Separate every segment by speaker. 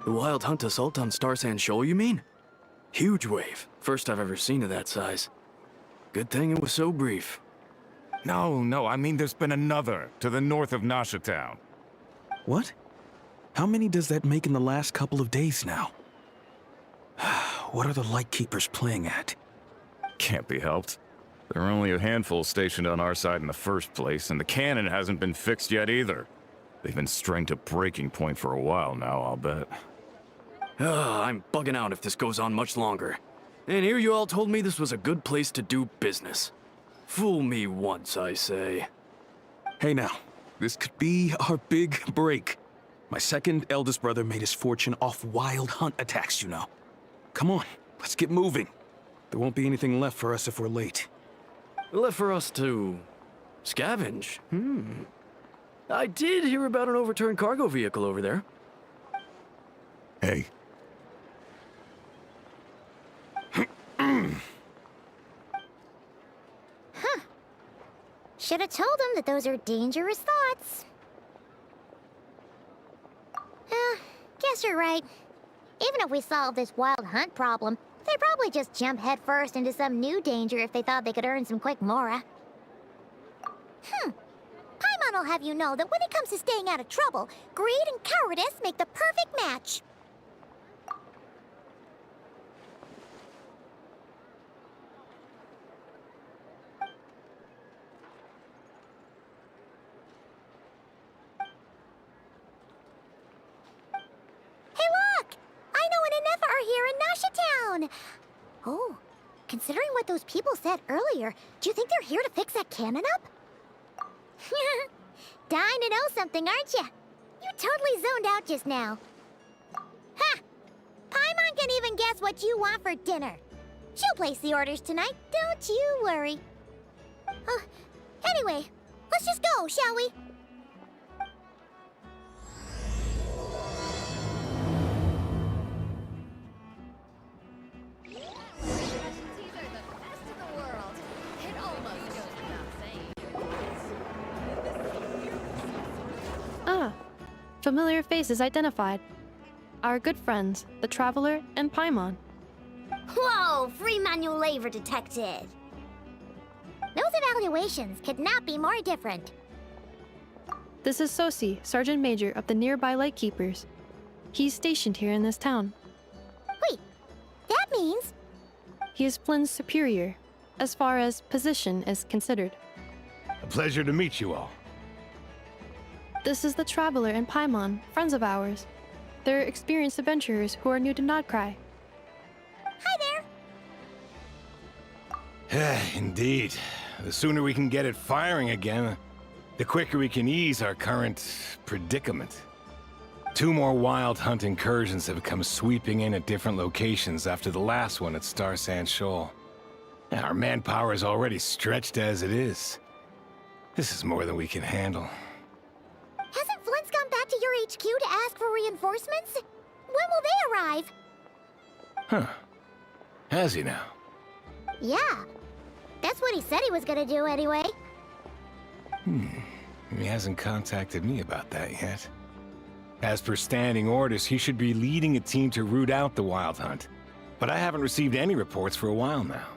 Speaker 1: The wild hunt assault on Star Sand Shoal, you mean? Huge wave. First I've ever seen of that size. Good thing it was so brief.
Speaker 2: No, I mean there's been another to the north of Nasha Town.
Speaker 3: What? How many does that make in the last couple of days now? What are the Lightkeepers playing at?
Speaker 2: Can't be helped. There are only a handful stationed on our side in the first place, and the cannon hasn't been fixed yet either. They've been strained to breaking point for a while now, I'll bet.
Speaker 1: I'm bugging out if this goes on much longer. And here you all told me this was a good place to do business. Fool me once, I say.
Speaker 3: Hey now, this could be our big break. My second eldest brother made his fortune off wild hunt attacks, you know. Come on, let's get moving. There won't be anything left for us if we're late.
Speaker 1: Left for us to... scavenge? I did hear about an overturned cargo vehicle over there.
Speaker 2: Hey.
Speaker 4: Should have told them that those are dangerous thoughts. Guess you're right. Even if we solve this wild hunt problem, they'd probably just jump headfirst into some new danger if they thought they could earn some quick mora. Paimon will have you know that when it comes to staying out of trouble, greed and cowardice make the perfect match. Hey look! Aino and Ineffa are here in Nasha Town! Oh, considering what those people said earlier, do you think they're here to fix that cannon up? Dying to know something, aren't you? You totally zoned out just now. Ha! Paimon can even guess what you want for dinner. She'll place the orders tonight, don't you worry. Anyway, let's just go, shall we?
Speaker 5: Familiar faces identified. Our good friends, the Traveler and Paimon.
Speaker 4: Whoa! Free manual labor detected! Those evaluations could not be more different.
Speaker 5: This is Sooo, Sergeant Major of the nearby Lightkeepers. He's stationed here in this town.
Speaker 4: Wait, that means...
Speaker 5: He is Flynn's superior, as far as position is considered.
Speaker 6: A pleasure to meet you all.
Speaker 5: This is the Traveler and Paimon, friends of ours. They're experienced adventurers who are new to Nodcry.
Speaker 4: Hi there!
Speaker 6: Indeed. The sooner we can get it firing again, the quicker we can ease our current predicament. 2 more wild hunt incursions have come sweeping in at different locations after the last one at Star Sand Shoal. Our manpower is already stretched as it is. This is more than we can handle.
Speaker 4: Hasn't Flint's gone back to your HQ to ask for reinforcements? When will they arrive?
Speaker 6: Huh. Has he now?
Speaker 4: Yeah. That's what he said he was gonna do anyway.
Speaker 6: He hasn't contacted me about that yet. As per standing orders, he should be leading a team to root out the wild hunt. But I haven't received any reports for a while now.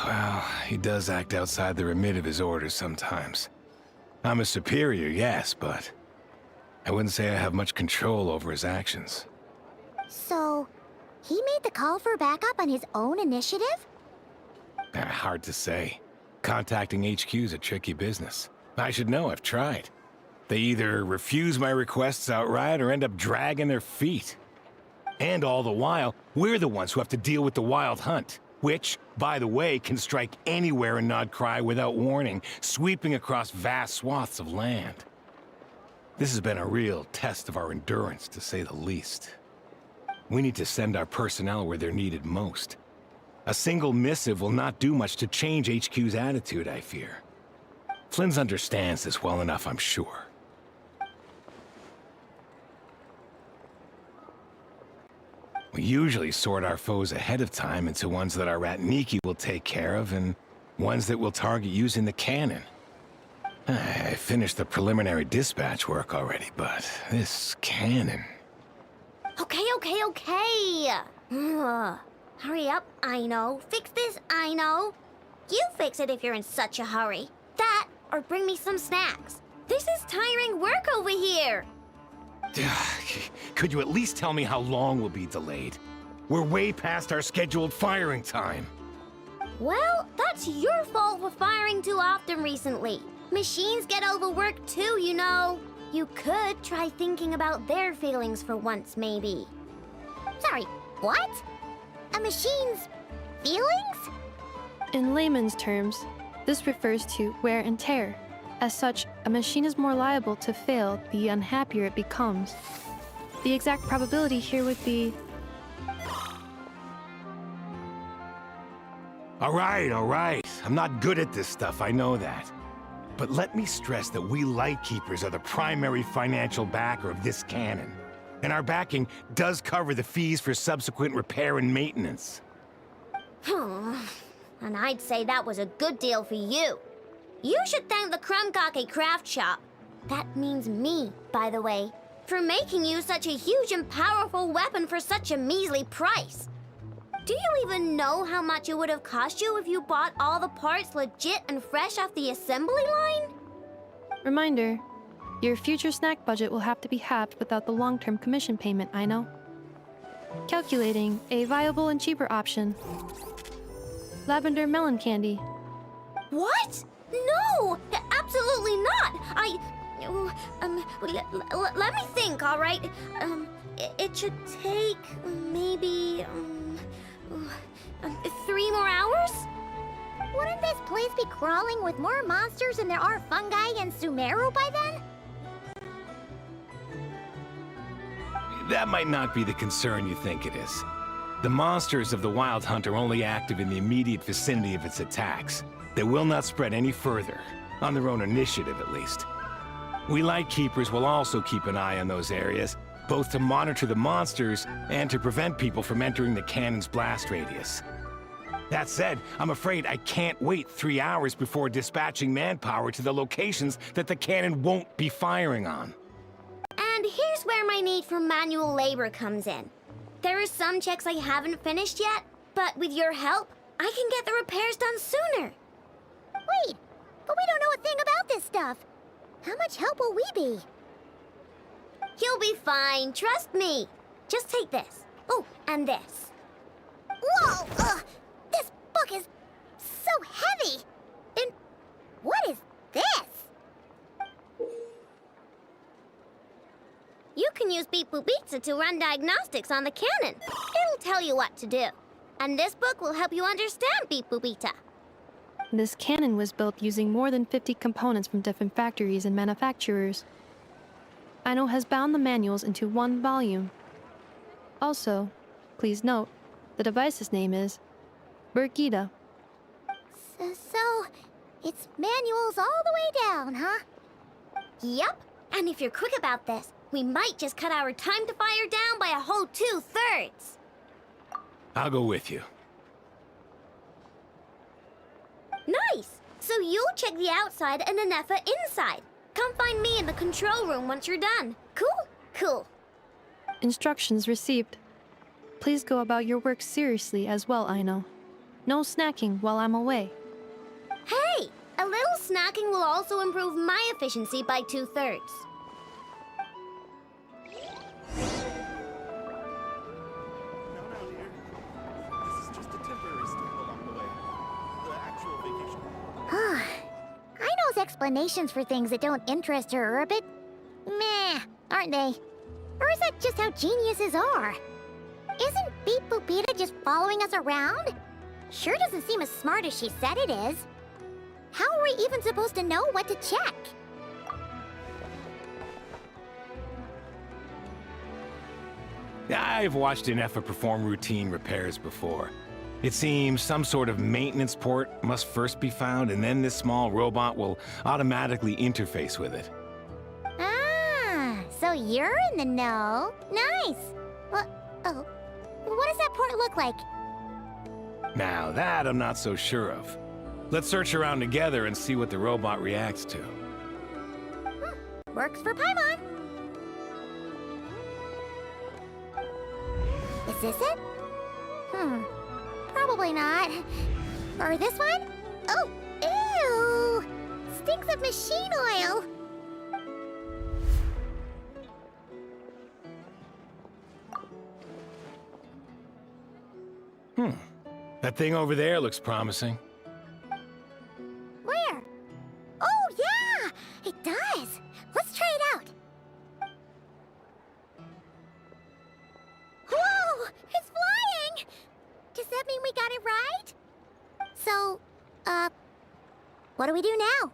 Speaker 6: Well, he does act outside the remit of his orders sometimes. I'm a superior, yes, but I wouldn't say I have much control over his actions.
Speaker 4: So, he made the call for backup on his own initiative?
Speaker 6: Hard to say. Contacting HQ is a tricky business. I should know, I've tried. They either refuse my requests outright or end up dragging their feet. And all the while, we're the ones who have to deal with the wild hunt. Which, by the way, can strike anywhere in Nodcry without warning, sweeping across vast swaths of land. This has been a real test of our endurance, to say the least. We need to send our personnel where they're needed most. A single missive will not do much to change HQ's attitude, I fear. Flynn's understands this well enough, I'm sure. We usually sort our foes ahead of time into ones that our Ratniki will take care of, and ones that we'll target using the cannon. I finished the preliminary dispatch work already, but this cannon...
Speaker 4: Okay. Hurry up, Aino. Fix this, Aino. You fix it if you're in such a hurry. That, or bring me some snacks. This is tiring work over here.
Speaker 6: Could you at least tell me how long we'll be delayed? We're way past our scheduled firing time.
Speaker 4: Well, that's your fault for firing too often recently. Machines get overworked too, you know. You could try thinking about their feelings for once, maybe. Sorry, what? A machine's feelings?
Speaker 5: In layman's terms, this refers to wear and tear. As such, a machine is more liable to fail the unhappier it becomes. The exact probability here would be...
Speaker 6: All right. I'm not good at this stuff, I know that. But let me stress that we Lightkeepers are the primary financial backer of this cannon. And our backing does cover the fees for subsequent repair and maintenance.
Speaker 4: And I'd say that was a good deal for you. You should thank the Kuuvahki craft shop. That means me, by the way, for making you such a huge and powerful weapon for such a measly price. Do you even know how much it would have cost you if you bought all the parts legit and fresh off the assembly line?
Speaker 5: Reminder, your future snack budget will have to be halved without the long-term commission payment, Aino. Calculating a viable and cheaper option. Lavender melon candy.
Speaker 4: What? No! Absolutely not! Let me think, all right? It should take maybe, 3 more hours? Wouldn't this place be crawling with more monsters than there are fungi and Sumeru by then?
Speaker 6: That might not be the concern you think it is. The monsters of the Wild Hunt are only active in the immediate vicinity of its attacks. They will not spread any further, on their own initiative at least. We Lightkeepers will also keep an eye on those areas, both to monitor the monsters and to prevent people from entering the cannon's blast radius. That said, I'm afraid I can't wait 3 hours before dispatching manpower to the locations that the cannon won't be firing on.
Speaker 4: And here's where my need for manual labor comes in. There are some checks I haven't finished yet, but with your help, I can get the repairs done sooner. Wait, but we don't know a thing about this stuff. How much help will we be? You'll be fine, trust me. Just take this. Oh, and this. Whoa! This book is so heavy! And what is this? You can use Beep Boop Pizza to run diagnostics on the cannon. It'll tell you what to do. And this book will help you understand Beep Boop Pizza.
Speaker 5: This cannon was built using more than 50 components from different factories and manufacturers. Aino has bound the manuals into one volume. Also, please note, the device's name is Birgitta.
Speaker 4: So, it's manuals all the way down, huh? Yep, and if you're quick about this, we might just cut our time to fire down by a whole 2/3.
Speaker 6: I'll go with you.
Speaker 4: Nice! So you'll check the outside and Ineffa inside. Come find me in the control room once you're done. Cool? Cool.
Speaker 5: Instructions received. Please go about your work seriously as well, Aino. No snacking while I'm away.
Speaker 4: Hey! A little snacking will also improve my efficiency by 2/3. Aino's explanations for things that don't interest her are a bit meh, aren't they? Or is that just how geniuses are? Isn't Beep Boop Pizza just following us around? Sure doesn't seem as smart as she said it is. How are we even supposed to know what to check?
Speaker 6: I've watched Ineffa perform routine repairs before. It seems some sort of maintenance port must first be found, and then this small robot will automatically interface with it.
Speaker 4: Ah, so you're in the know. Nice. What does that port look like?
Speaker 6: Now that I'm not so sure of. Let's search around together and see what the robot reacts to.
Speaker 4: Works for Paimon. Is this it? Probably not. Or this one? Oh, ew! Stinks of machine oil.
Speaker 6: That thing over there looks promising.
Speaker 4: Where? Oh, yeah! It does! Let's try it out. Whoa! It's flying! Does that mean we got it right? So, what do we do now?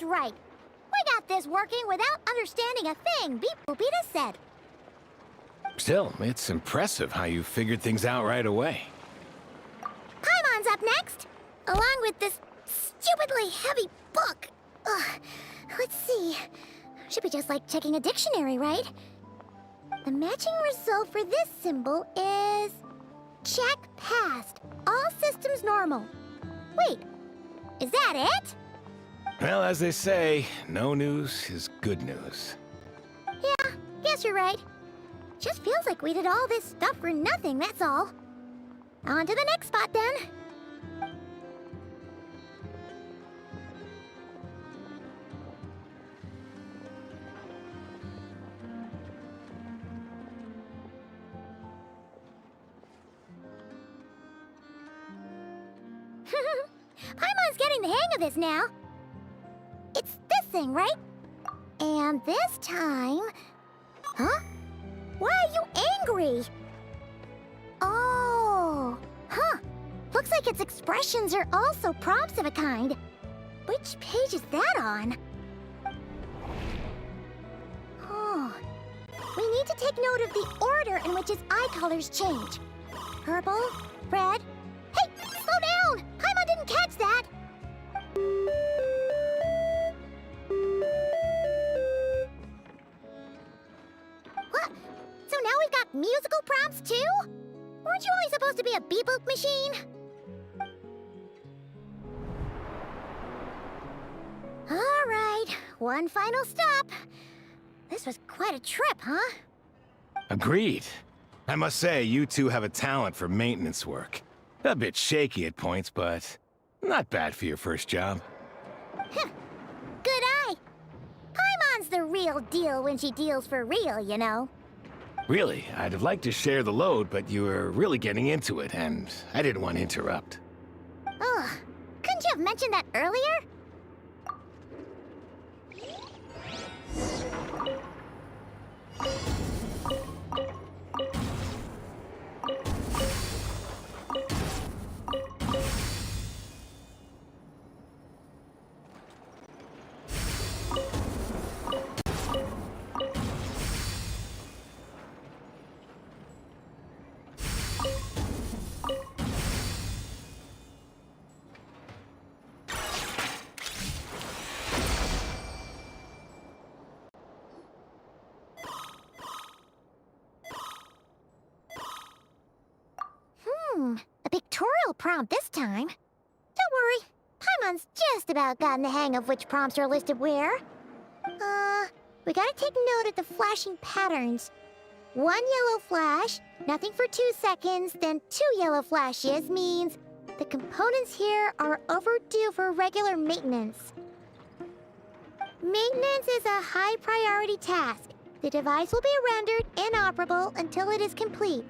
Speaker 4: Right. We got this working without understanding a thing, Beep Boopita said.
Speaker 6: Still, it's impressive how you figured things out right away.
Speaker 4: Paimon's up next, along with this stupidly heavy book. Ugh. Let's see. Should be just like checking a dictionary, right? The matching result for this symbol is... check passed. All systems normal. Wait, is that it?
Speaker 6: Well, as they say, no news is good news.
Speaker 4: Yeah, guess you're right. Just feels like we did all this stuff for nothing, that's all. On to the next spot, then. Paimon's getting the hang of this now. It's this thing, right? And this time... Huh? Why are you angry? Oh... Huh. Looks like its expressions are also prompts of a kind. Which page is that on? Oh... We need to take note of the order in which its eye colors change. Purple, red... Hey! Slow down! Paimon didn't catch that! What? So now we've got musical prompts too? Weren't you only supposed to be a beep-boop machine? Alright, one final stop. This was quite a trip, huh?
Speaker 6: Agreed. I must say, you two have a talent for maintenance work. A bit shaky at points, but not bad for your first job.
Speaker 4: Good eye. Paimon's the real deal when she deals for real, you know.
Speaker 6: Really, I'd have liked to share the load, but you were really getting into it, and I didn't want to interrupt.
Speaker 4: Ugh, couldn't you have mentioned that earlier? A pictorial prompt this time. Don't worry, Paimon's just about gotten the hang of which prompts are listed where. We gotta take note of the flashing patterns. 1 yellow flash, nothing for 2 seconds, then 2 yellow flashes means the components here are overdue for regular maintenance. Maintenance is a high priority task. The device will be rendered inoperable until it is complete.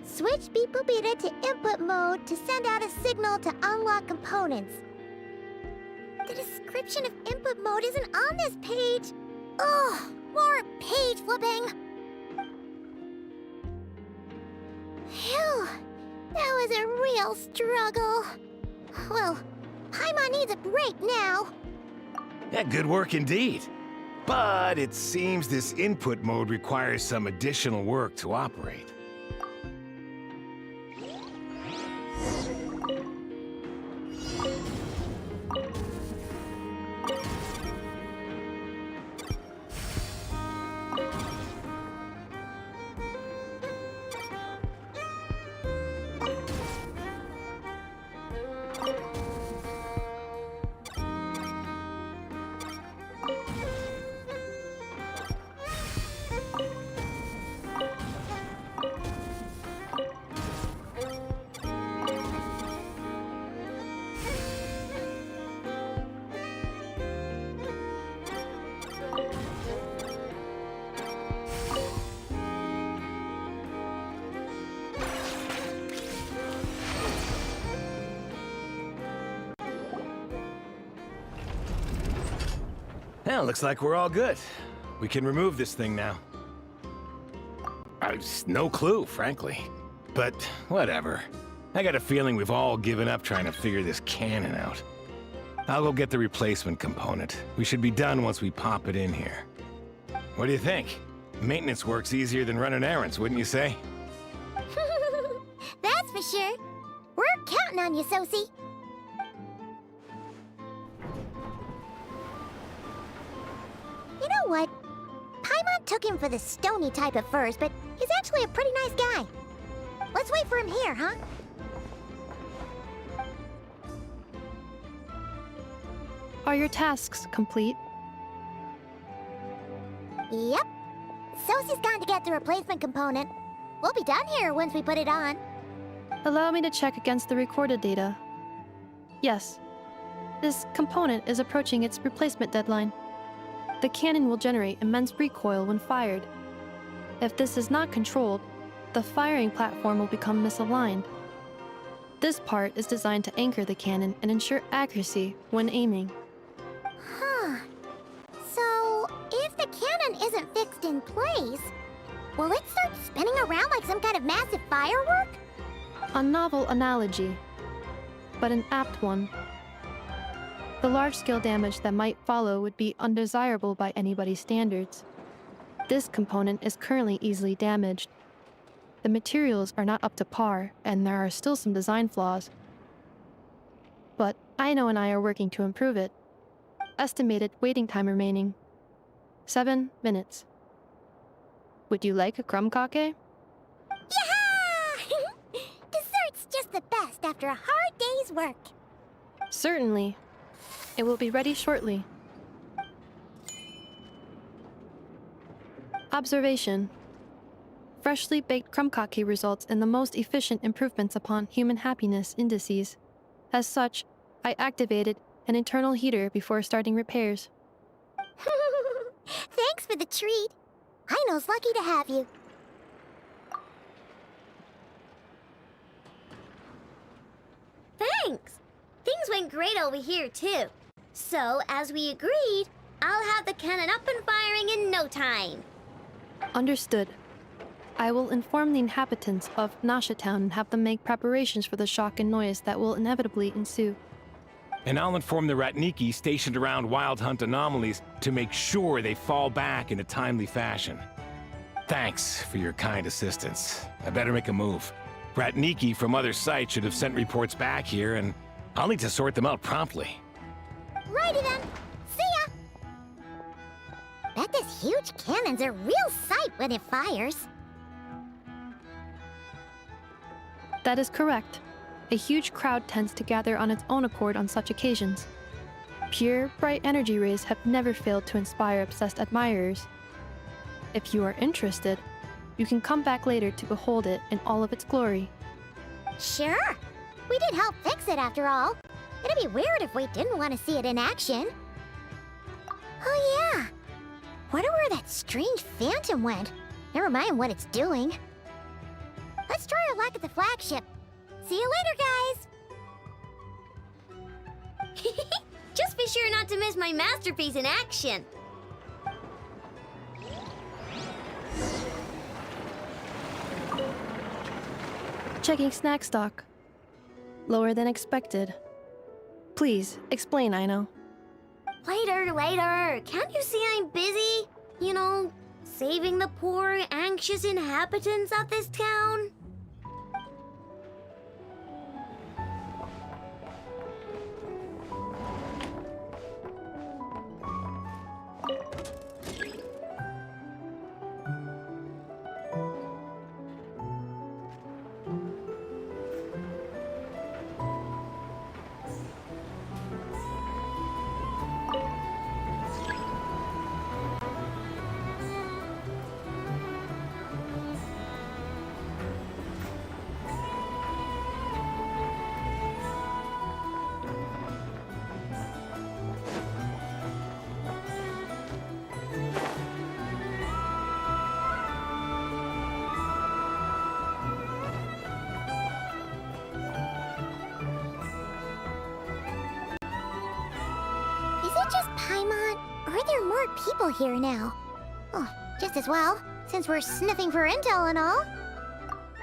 Speaker 4: Switch Beep Boopita to input mode to send out a signal to unlock components. The description of input mode isn't on this page. Ugh, more page flipping. Phew, that was a real struggle. Well, Paimon needs a break now.
Speaker 6: Yeah, good work indeed. But it seems this input mode requires some additional work to operate. Well, looks like we're all good. We can remove this thing now. I've no clue, frankly. But whatever. I got a feeling we've all given up trying to figure this cannon out. I'll go get the replacement component. We should be done once we pop it in here. What do you think? Maintenance work's easier than running errands, wouldn't you say?
Speaker 4: That's for sure. We're counting on you, Sosie. You know what? Paimon took him for the stony type at first, but he's actually a pretty nice guy. Let's wait for him here, huh?
Speaker 5: Are your tasks complete?
Speaker 4: Yep. Sosie's gone to get the replacement component. We'll be done here once we put it on.
Speaker 5: Allow me to check against the recorded data. Yes. This component is approaching its replacement deadline. The cannon will generate immense recoil when fired. If this is not controlled, the firing platform will become misaligned. This part is designed to anchor the cannon and ensure accuracy when aiming.
Speaker 4: Huh. So, if the cannon isn't fixed in place, will it start spinning around like some kind of massive firework?
Speaker 5: A novel analogy, but an apt one. The large-scale damage that might follow would be undesirable by anybody's standards. This component is currently easily damaged. The materials are not up to par, and there are still some design flaws. But Aino and I are working to improve it. Estimated waiting time remaining: 7 minutes. Would you like a crumb cake?
Speaker 4: Yeah! Dessert's just the best after a hard day's work.
Speaker 5: Certainly. It will be ready shortly. Observation. Freshly baked crumb cake results in the most efficient improvements upon human happiness indices. As such, I activated an internal heater before starting repairs.
Speaker 4: Thanks for the treat. Aino's lucky to have you.
Speaker 7: Thanks! Things went great over here, too. So, as we agreed, I'll have the cannon up and firing in no time.
Speaker 5: Understood. I will inform the inhabitants of Nasha Town and have them make preparations for the shock and noise that will inevitably ensue.
Speaker 6: And I'll inform the Ratniki stationed around Wild Hunt anomalies to make sure they fall back in a timely fashion. Thanks for your kind assistance. I better make a move. Ratniki from other sites should have sent reports back here, and I'll need to sort them out promptly.
Speaker 4: Righty then. See ya! Bet this huge cannon's a real sight when it fires.
Speaker 5: That is correct. A huge crowd tends to gather on its own accord on such occasions. Pure, bright energy rays have never failed to inspire obsessed admirers. If you are interested, you can come back later to behold it in all of its glory.
Speaker 4: Sure. We did help fix it after all. It'd be weird if we didn't want to see it in action. Oh yeah. Wonder where that strange phantom went. Never mind what it's doing. Let's try of luck at the flagship. See you later, guys!
Speaker 7: Just be sure not to miss my masterpiece in action.
Speaker 5: Checking snack stock. Lower than expected. Please, explain, Aino.
Speaker 7: Later. Can't you see I'm busy? You know, saving the poor, anxious inhabitants of this town?
Speaker 4: Is it just Paimon, or are there more people here now? Oh, just as well, since we're sniffing for intel and all.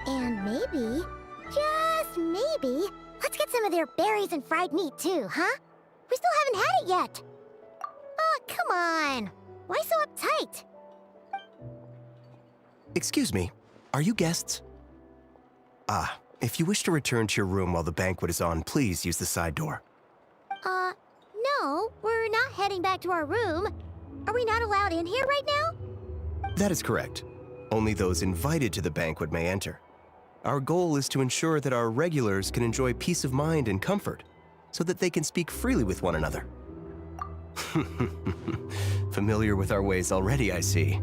Speaker 4: And maybe, just maybe, let's get some of their berries and fried meat too, huh? We still haven't had it yet. Oh, come on. Why so uptight?
Speaker 8: Excuse me, are you guests? Ah, if you wish to return to your room while the banquet is on, please use the side door.
Speaker 4: No, we're not heading back to our room. Are we not allowed in here right now?
Speaker 8: That is correct. Only those invited to the banquet may enter. Our goal is to ensure that our regulars can enjoy peace of mind and comfort, so that they can speak freely with one another. Familiar with our ways already, I see.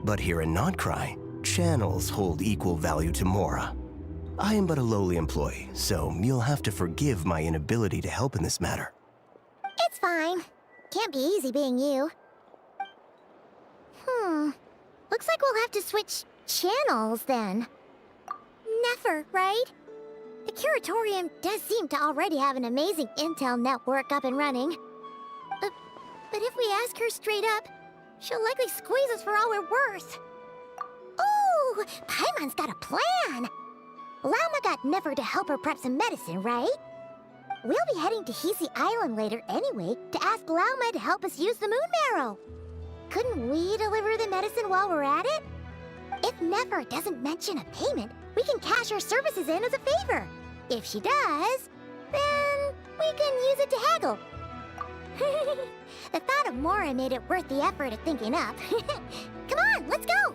Speaker 8: But here in Nodcry, channels hold equal value to Mora. I am but a lowly employee, so you'll have to forgive my inability to help in this matter.
Speaker 4: It's fine. Can't be easy being you. Looks like we'll have to switch channels then. Never, right? The Curatorium does seem to already have an amazing intel network up and running. But if we ask her straight up, she'll likely squeeze us for all we're worth. Ooh, Paimon's got a plan! Lauma got Never to help her prep some medicine, right? We'll be heading to Hisi Island later anyway to ask Lauma to help us use the Moon Marrow. Couldn't we deliver the medicine while we're at it? If Never doesn't mention a payment, we can cash our services in as a favor. If she does, then we can use it to haggle. The thought of Mora made it worth the effort of thinking up. Come on, let's go!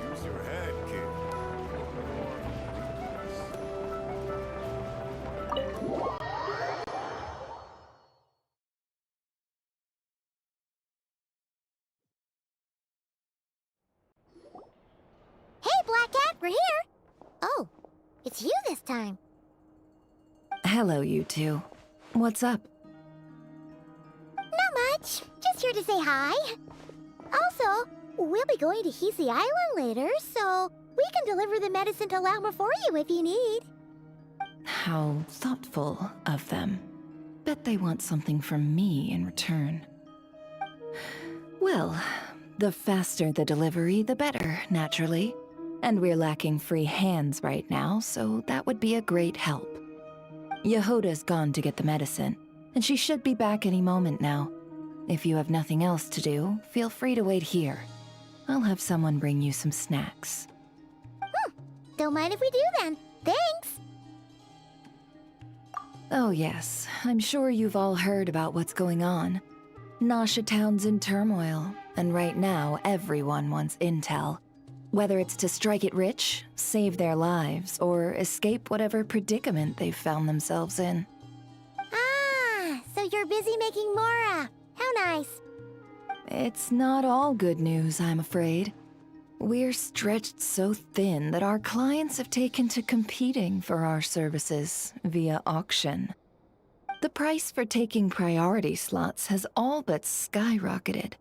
Speaker 2: Use your head, kid.
Speaker 4: Hey, Black Cat, we're here! Oh, it's you this time.
Speaker 9: Hello, you two. What's up?
Speaker 4: Not much. Just here to say hi. Also, we'll be going to Hisi Island later, so we can deliver the medicine to Lauma for you if you need.
Speaker 9: How thoughtful of them. Bet they want something from me in return. Well, the faster the delivery, the better, naturally. And we're lacking free hands right now, so that would be a great help. Yehoda's gone to get the medicine, and she should be back any moment now. If you have nothing else to do, feel free to wait here. I'll have someone bring you some snacks.
Speaker 4: Don't mind if we do then. Thanks!
Speaker 9: Oh yes, I'm sure you've all heard about what's going on. Nasha Town's in turmoil, and right now everyone wants intel. Whether it's to strike it rich, save their lives, or escape whatever predicament they've found themselves in.
Speaker 4: Ah, so you're busy making Mora. How nice.
Speaker 9: It's not all good news, I'm afraid. We're stretched so thin that our clients have taken to competing for our services via auction. The price for taking priority slots has all but skyrocketed.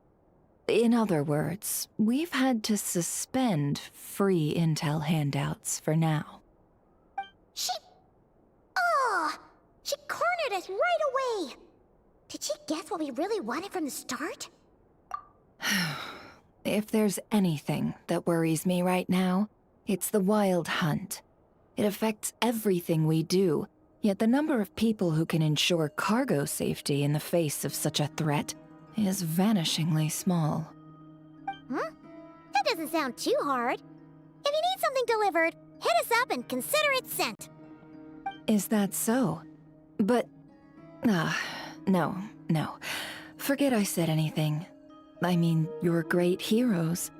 Speaker 9: In other words, we've had to suspend free intel handouts for now.
Speaker 4: She cornered us right away! Did she guess what we really wanted from the start?
Speaker 9: If there's anything that worries me right now, it's the Wild Hunt. It affects everything we do, yet the number of people who can ensure cargo safety in the face of such a threat is vanishingly small.
Speaker 4: That doesn't sound too hard. If you need something delivered, hit us up and consider it sent.
Speaker 9: Is that so? But... no. Forget I said anything. I mean, you're great heroes.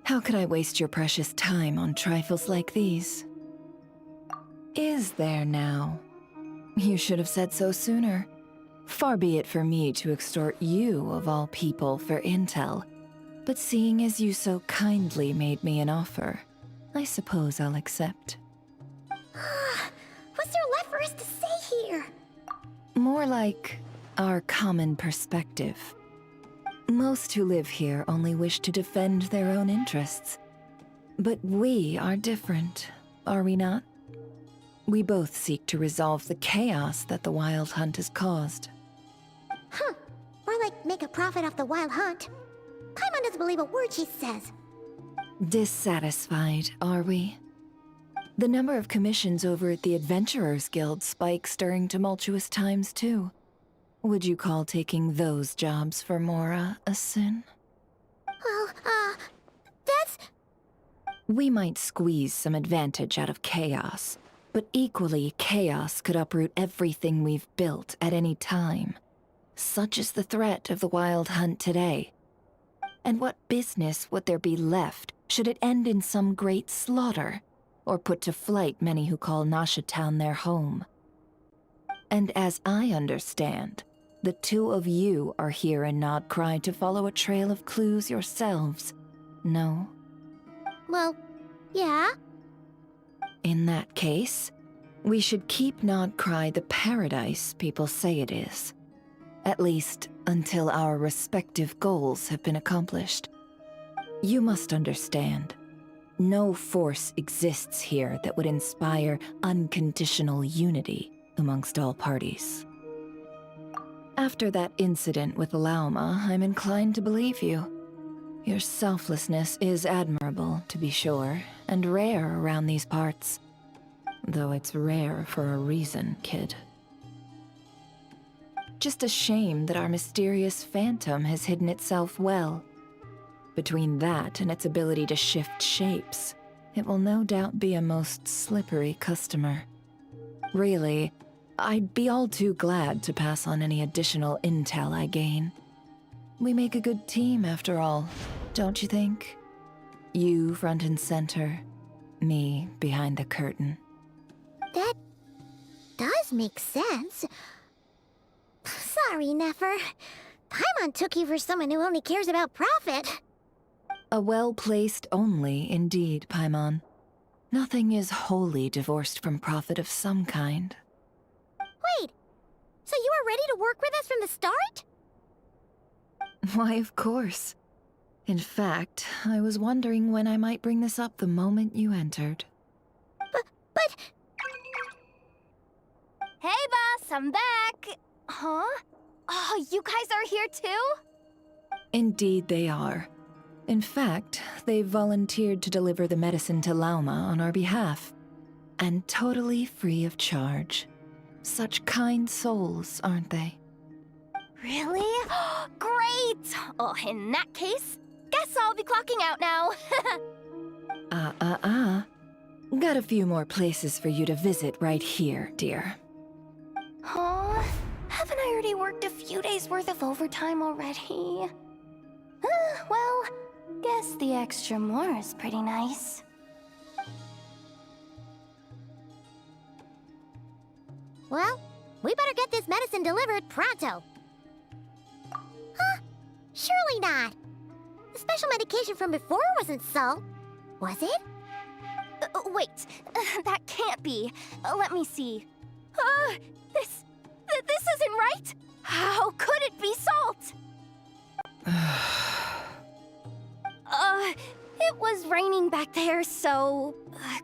Speaker 9: How could I waste your precious time on trifles like these? Is there now? You should have said so sooner. Far be it for me to extort you, of all people, for intel. But seeing as you so kindly made me an offer, I suppose I'll accept.
Speaker 4: What's there left for us to say here?
Speaker 9: More like our common perspective. Most who live here only wish to defend their own interests. But we are different, are we not? We both seek to resolve the chaos that the Wild Hunt has caused.
Speaker 4: Or like make a profit off the Wild Hunt. Paimon doesn't believe a word she says.
Speaker 9: Dissatisfied, are we? The number of commissions over at the Adventurers Guild spikes during tumultuous times, too. Would you call taking those jobs for Mora a sin?
Speaker 4: Well, that's...
Speaker 9: We might squeeze some advantage out of chaos, but equally, chaos could uproot everything we've built at any time. Such is the threat of the Wild Hunt today. And what business would there be left should it end in some great slaughter, or put to flight many who call Nasha Town their home? And as I understand, the two of you are here in Nodcry to follow a trail of clues yourselves, no?
Speaker 4: Well, yeah.
Speaker 9: In that case, we should keep Nodcry the paradise people say it is. At least, until our respective goals have been accomplished. You must understand, no force exists here that would inspire unconditional unity amongst all parties. After that incident with Lauma, I'm inclined to believe you. Your selflessness is admirable, to be sure, and rare around these parts. Though it's rare for a reason, kid. Just a shame that our mysterious phantom has hidden itself well. Between that and its ability to shift shapes, it will no doubt be a most slippery customer. Really, I'd be all too glad to pass on any additional intel I gain. We make a good team, after all, don't you think? You front and center, me behind the curtain.
Speaker 4: That does make sense. Sorry, Nefer. Paimon took you for someone who only cares about profit.
Speaker 9: A well-placed only, indeed, Paimon. Nothing is wholly divorced from profit of some kind.
Speaker 4: Wait, so you were ready to work with us from the start?
Speaker 9: Why, of course. In fact, I was wondering when I might bring this up the moment you entered.
Speaker 4: But...
Speaker 7: Hey, boss, I'm back! Huh? Oh, you guys are here too?
Speaker 9: Indeed they are. In fact, they've volunteered to deliver the medicine to Lauma on our behalf. And totally free of charge. Such kind souls, aren't they?
Speaker 7: Really? Great! Oh, in that case, guess I'll be clocking out now.
Speaker 9: Got a few more places for you to visit right here, dear.
Speaker 7: Huh? Haven't I already worked a few days worth of overtime already? Well, guess the extra more is pretty nice.
Speaker 4: Well, we better get this medicine delivered pronto. Huh? Surely not. The special medication from before wasn't salt, was it?
Speaker 7: Wait, that can't be. Let me see. This isn't right? How could it be salt? It was raining back there, so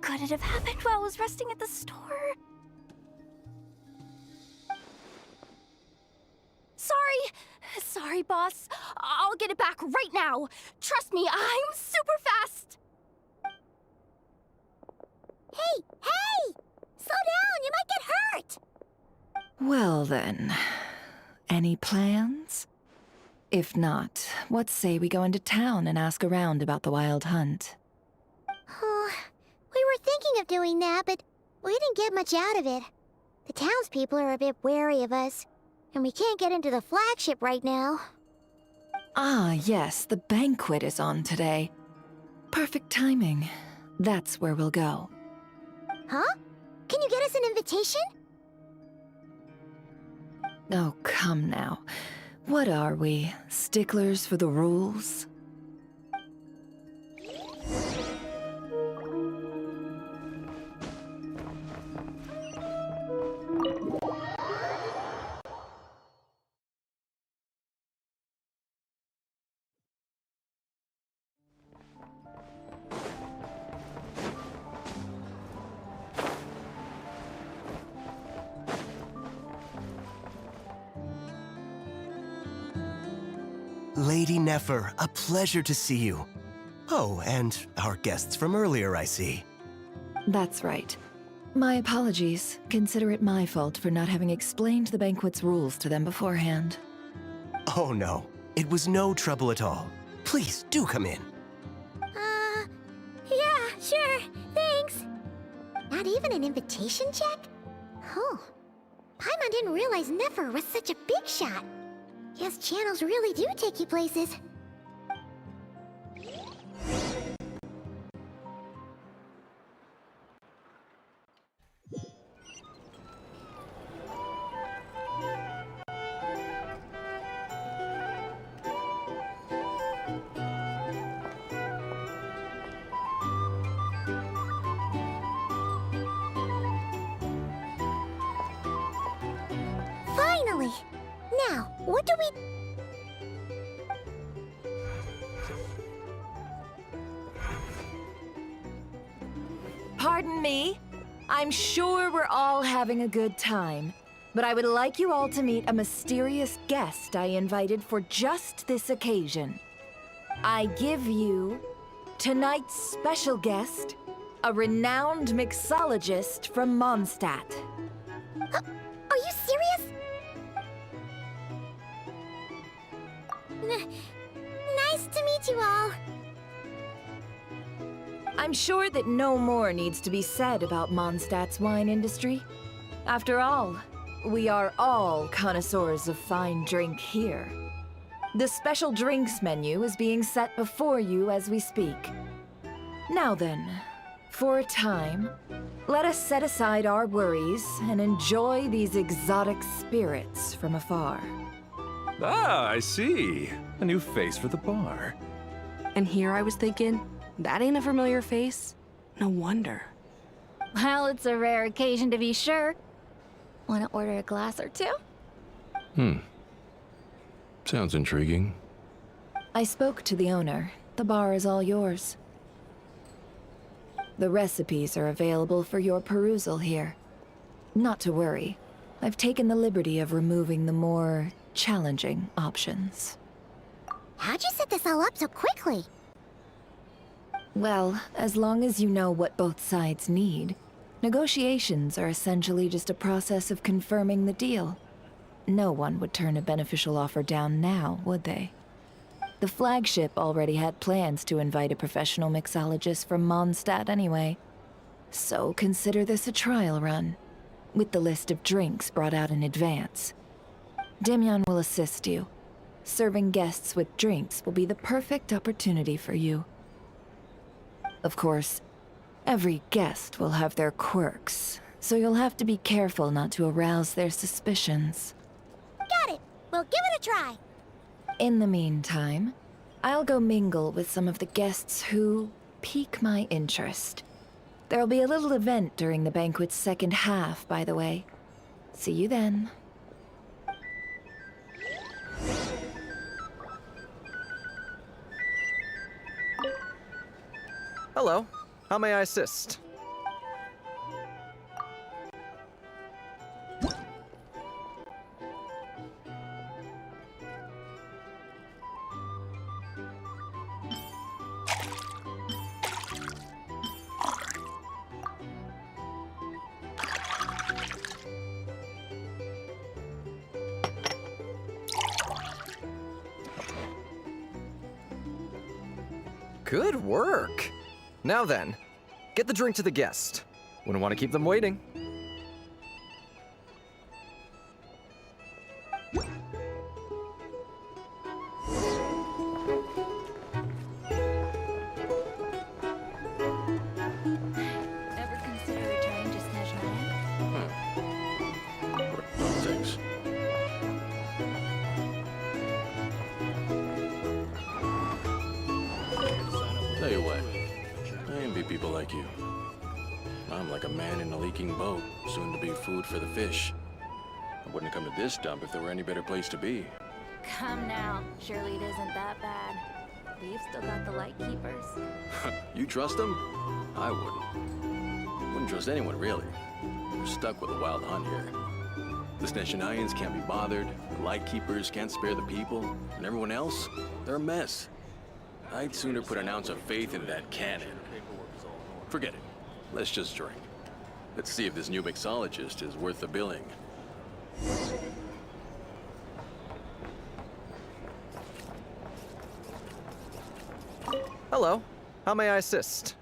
Speaker 7: could it have happened while I was resting at the store? Sorry, boss. I'll get it back right now. Trust me, I'm super fast.
Speaker 4: Hey! Slow down, you might get hurt!
Speaker 9: Well then, any plans? If not, what say we go into town and ask around about the wild hunt?
Speaker 4: Oh, we were thinking of doing that, but we didn't get much out of it. The townspeople are a bit wary of us, and we can't get into the flagship right now.
Speaker 9: Ah, yes, the banquet is on today. Perfect timing. That's where we'll go.
Speaker 4: Huh? Can you get us an invitation?
Speaker 9: Oh, come now. What are we, sticklers for the rules?
Speaker 8: Lady Ineffa, a pleasure to see you. Oh, and our guests from earlier, I see.
Speaker 9: That's right. My apologies. Consider it my fault for not having explained the banquet's rules to them beforehand.
Speaker 8: Oh no, it was no trouble at all. Please, do come in.
Speaker 4: Yeah, sure, thanks. Not even an invitation check? Oh, Paimon didn't realize Ineffa was such a big shot. Guess channels really do take you places. Finally! Now, what do we...
Speaker 9: Pardon me. I'm sure we're all having a good time, but I would like you all to meet a mysterious guest I invited for just this occasion. I give you tonight's special guest, a renowned mixologist from Mondstadt.
Speaker 4: Are you serious? Nice to meet you all.
Speaker 9: I'm sure that no more needs to be said about Mondstadt's wine industry. After all, we are all connoisseurs of fine drink here. The special drinks menu is being set before you as we speak. Now then, for a time, let us set aside our worries and enjoy these exotic spirits from afar.
Speaker 3: Ah, I see. A new face for the bar.
Speaker 10: And here I was thinking, that ain't a familiar face. No wonder.
Speaker 7: Well, it's a rare occasion to be sure. Wanna order a glass or two?
Speaker 3: Sounds intriguing.
Speaker 9: I spoke to the owner. The bar is all yours. The recipes are available for your perusal here. Not to worry. I've taken the liberty of removing the more challenging options.
Speaker 4: How'd you set this all up so quickly?
Speaker 9: Well, as long as you know what both sides need, negotiations are essentially just a process of confirming the deal. No one would turn a beneficial offer down now, would they? The flagship already had plans to invite a professional mixologist from Mondstadt anyway. So consider this a trial run, with the list of drinks brought out in advance. Demyon will assist you. Serving guests with drinks will be the perfect opportunity for you. Of course, every guest will have their quirks, so you'll have to be careful not to arouse their suspicions.
Speaker 4: Got it! We'll give it a try!
Speaker 9: In the meantime, I'll go mingle with some of the guests who pique my interest. There'll be a little event during the banquet's second half, by the way. See you then.
Speaker 11: Hello. How may I assist? Good work. Now then, get the drink to the guest. Wouldn't want to keep them waiting.
Speaker 7: Ever consider returning to Nasha Town?
Speaker 1: Thanks. Tell you what, I envy people like you. I'm like a man in a leaking boat, soon to be food for the fish. I wouldn't come to this dump if there were any better place to be.
Speaker 7: Come now, surely it isn't that bad. We've still got the Lightkeepers.
Speaker 1: You trust them? I wouldn't. Wouldn't trust anyone, really. We're stuck with a wild hunt here. The Sneshanians can't be bothered, the Lightkeepers can't spare the people, and everyone else, they're a mess. I'd sooner put an ounce of faith in that cannon. Forget it. Let's just drink. Let's see if this new mixologist is worth the billing.
Speaker 11: Hello. How may I assist?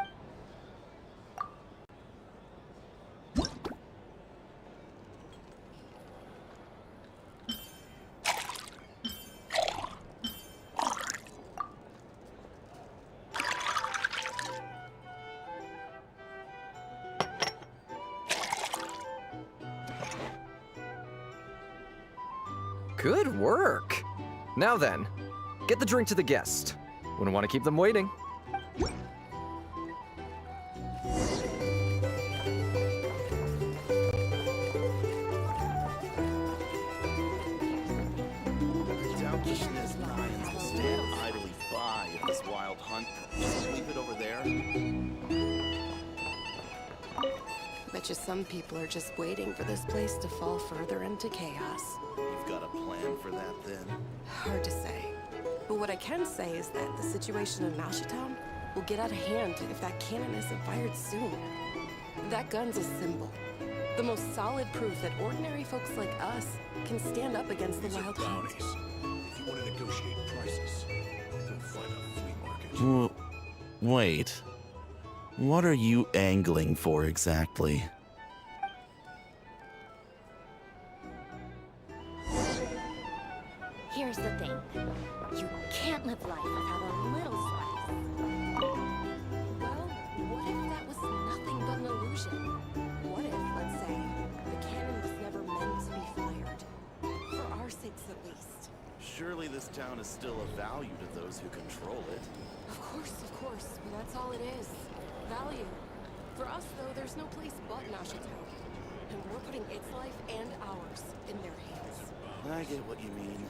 Speaker 11: Good work. Now then, get the drink to the guest. Wouldn't want to keep them waiting.
Speaker 12: Selfishness lions will stand idly by if this wild hunt. Just leave it over there.
Speaker 10: Bet you some people are just waiting for this place to fall further into chaos.
Speaker 12: You've got a plan for that, then?
Speaker 10: Hard to say. But what I can say is that the situation in Nasha Town will get out of hand if that cannon isn't fired soon. That gun's a symbol. The most solid proof that ordinary folks like us can stand up against the wild hunt.
Speaker 12: If you want to negotiate prices, go find a flea market.
Speaker 13: Wait. What are you angling for exactly?
Speaker 4: Here's the thing. You can't live life without a little spice.
Speaker 10: Well, what if that was nothing but an illusion? What if, let's say, the cannon was never meant to be fired? For our sakes at least.
Speaker 12: Surely this town is still of value to those who control it.
Speaker 10: Of course, but that's all it is. Value. For us, though, there's no place but Nasha Town. And we're putting its life and ours in their hands.
Speaker 12: I get what you mean.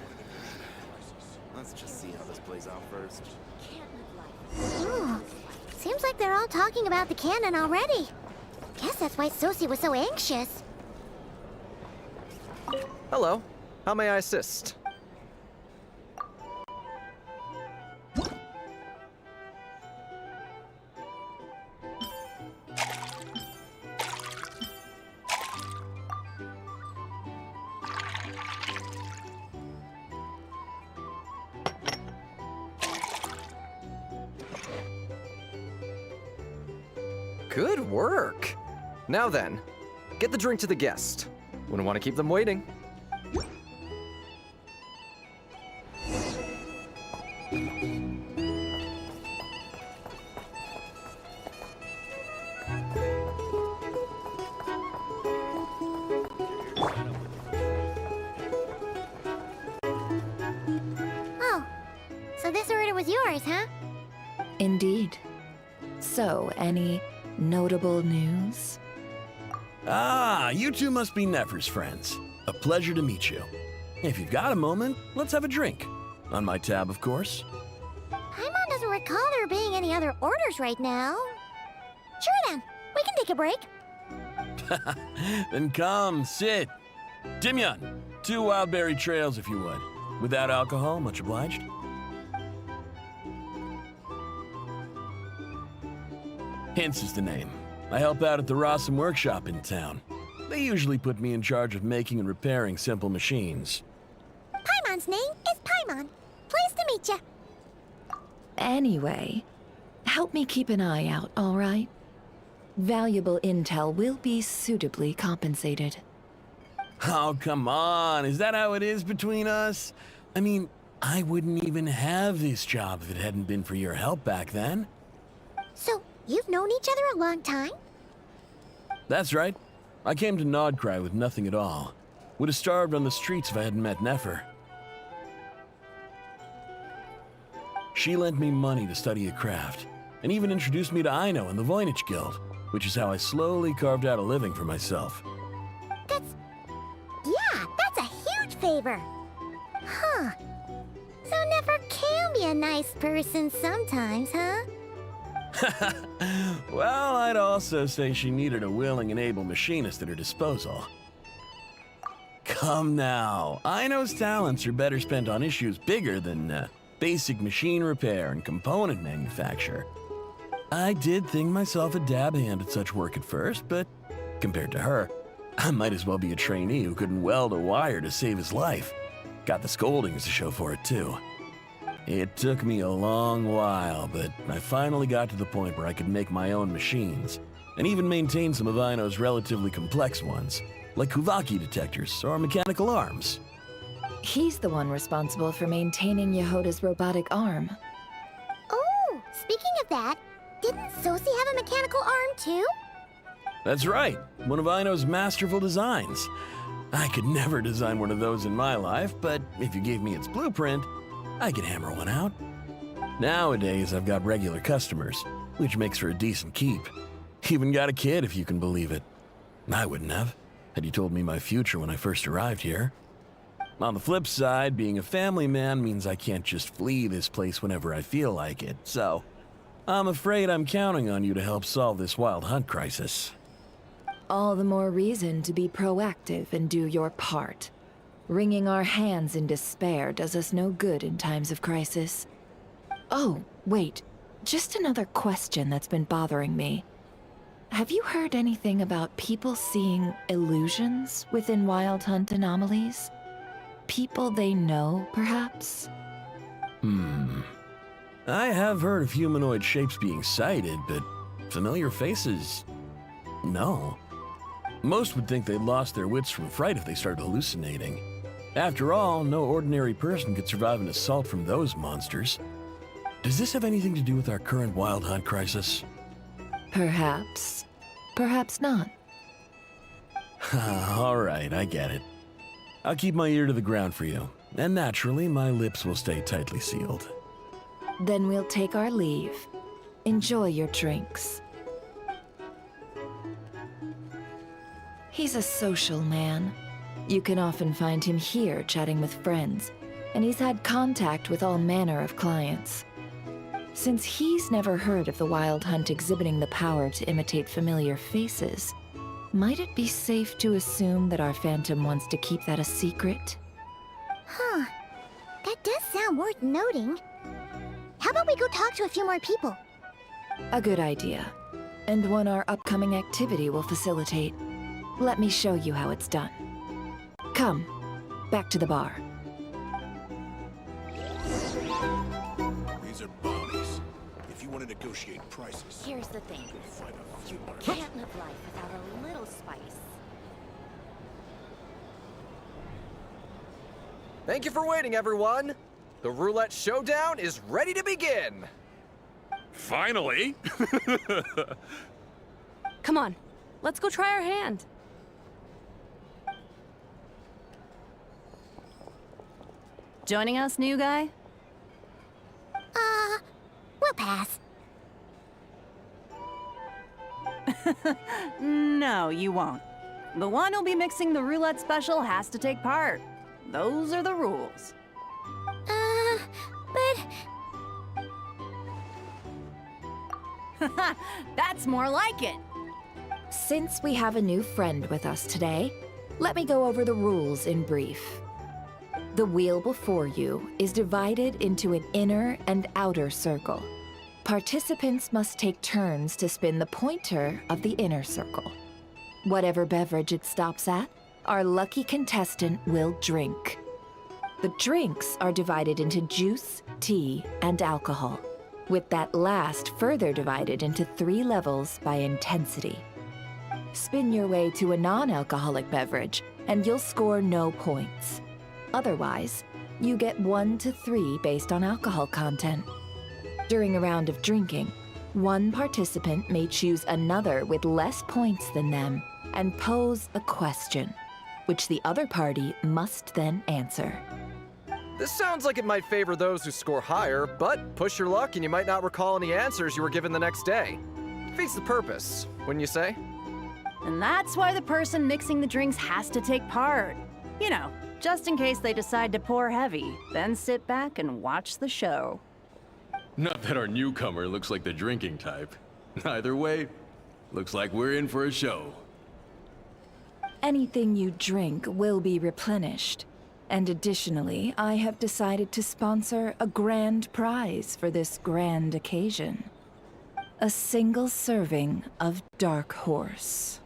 Speaker 12: Let's just see how this plays out first.
Speaker 4: Can't live life. Ooh, seems like they're all talking about the cannon already. Guess that's why Sooo was so anxious.
Speaker 11: Hello. How may I assist? Good work. Now then, get the drink to the guest. Wouldn't want to keep them waiting.
Speaker 4: Oh, so this order was yours, huh?
Speaker 9: Indeed. So, any notable news?
Speaker 14: Ah, you two must be Nefer's friends. A pleasure to meet you. If you've got a moment, let's have a drink. On my tab, of course.
Speaker 4: Paimon doesn't recall there being any other orders right now. Sure then. We can take a break.
Speaker 14: Then come, sit. Timyon, 2 wildberry trails if you would. Without alcohol, much obliged. Hints is the name. I help out at the Rossum workshop in town. They usually put me in charge of making and repairing simple machines.
Speaker 4: Paimon's name is Paimon. Pleased to meet you.
Speaker 9: Anyway, help me keep an eye out, all right? Valuable intel will be suitably compensated.
Speaker 14: Oh, come on. Is that how it is between us? I mean, I wouldn't even have this job if it hadn't been for your help back then.
Speaker 4: So, you've known each other a long time?
Speaker 14: That's right. I came to Nodcry with nothing at all. Would have starved on the streets if I hadn't met Nefer. She lent me money to study a craft, and even introduced me to Aino and the Voynich Guild, which is how I slowly carved out a living for myself.
Speaker 4: That's a huge favor. Huh. So Nefer can be a nice person sometimes, huh?
Speaker 14: Well, I'd also say she needed a willing and able machinist at her disposal. Come now, Aino's talents are better spent on issues bigger than basic machine repair and component manufacture. I did think myself a dab hand at such work at first, but compared to her, I might as well be a trainee who couldn't weld a wire to save his life. Got the scoldings to show for it, too. It took me a long while, but I finally got to the point where I could make my own machines, and even maintain some of Aino's relatively complex ones, like Kuuvahki detectors or mechanical arms.
Speaker 9: He's the one responsible for maintaining Yehoda's robotic arm.
Speaker 4: Oh, speaking of that, didn't Sosie have a mechanical arm too?
Speaker 14: That's right, one of Aino's masterful designs. I could never design one of those in my life, but if you gave me its blueprint, I could hammer one out. Nowadays, I've got regular customers, which makes for a decent keep. Even got a kid, if you can believe it. I wouldn't have, had you told me my future when I first arrived here. On the flip side, being a family man means I can't just flee this place whenever I feel like it, so I'm afraid I'm counting on you to help solve this wild hunt crisis.
Speaker 9: All the more reason to be proactive and do your part. Wringing our hands in despair does us no good in times of crisis. Oh, wait. Just another question that's been bothering me. Have you heard anything about people seeing illusions within Wild Hunt anomalies? People they know, perhaps?
Speaker 14: I have heard of humanoid shapes being sighted, but familiar faces? No. Most would think they'd lost their wits from fright if they started hallucinating. After all, no ordinary person could survive an assault from those monsters. Does this have anything to do with our current Wild Hunt crisis?
Speaker 9: Perhaps. Perhaps not.
Speaker 14: All right, I get it. I'll keep my ear to the ground for you, and naturally, my lips will stay tightly sealed.
Speaker 9: Then we'll take our leave. Enjoy your drinks. He's a social man. You can often find him here chatting with friends, and he's had contact with all manner of clients. Since he's never heard of the Wild Hunt exhibiting the power to imitate familiar faces, might it be safe to assume that our Phantom wants to keep that a secret?
Speaker 4: Huh. That does sound worth noting. How about we go talk to a few more people?
Speaker 9: A good idea, and one our upcoming activity will facilitate. Let me show you how it's done. Come, back to the bar.
Speaker 12: These are bounties. If you want to negotiate prices...
Speaker 15: Here's the thing. You can't live life without a little spice.
Speaker 11: Thank you for waiting, everyone. The roulette showdown is ready to begin.
Speaker 2: Finally!
Speaker 5: Come on, let's go try our hand. Joining us, new guy?
Speaker 4: We'll pass.
Speaker 16: No, you won't. The one who'll be mixing the roulette special has to take part. Those are the rules.
Speaker 4: But...
Speaker 16: That's more like it.
Speaker 9: Since we have a new friend with us today, let me go over the rules in brief. The wheel before you is divided into an inner and outer circle. Participants must take turns to spin the pointer of the inner circle. Whatever beverage it stops at, our lucky contestant will drink. The drinks are divided into juice, tea, and alcohol, with that last further divided into 3 levels by intensity. Spin your way to a non-alcoholic beverage, and you'll score no points. Otherwise, you get 1 to 3 based on alcohol content. During a round of drinking, one participant may choose another with less points than them and pose a question, which the other party must then answer.
Speaker 11: This sounds like it might favor those who score higher, but push your luck and you might not recall any answers you were given the next day. Defeats the purpose, wouldn't you say?
Speaker 16: And that's why the person mixing the drinks has to take part. You know, just in case they decide to pour heavy, then sit back and watch the show.
Speaker 1: Not that our newcomer looks like the drinking type. Either way, looks like we're in for a show.
Speaker 9: Anything you drink will be replenished. And additionally, I have decided to sponsor a grand prize for this grand occasion. A single serving of Dark Horse.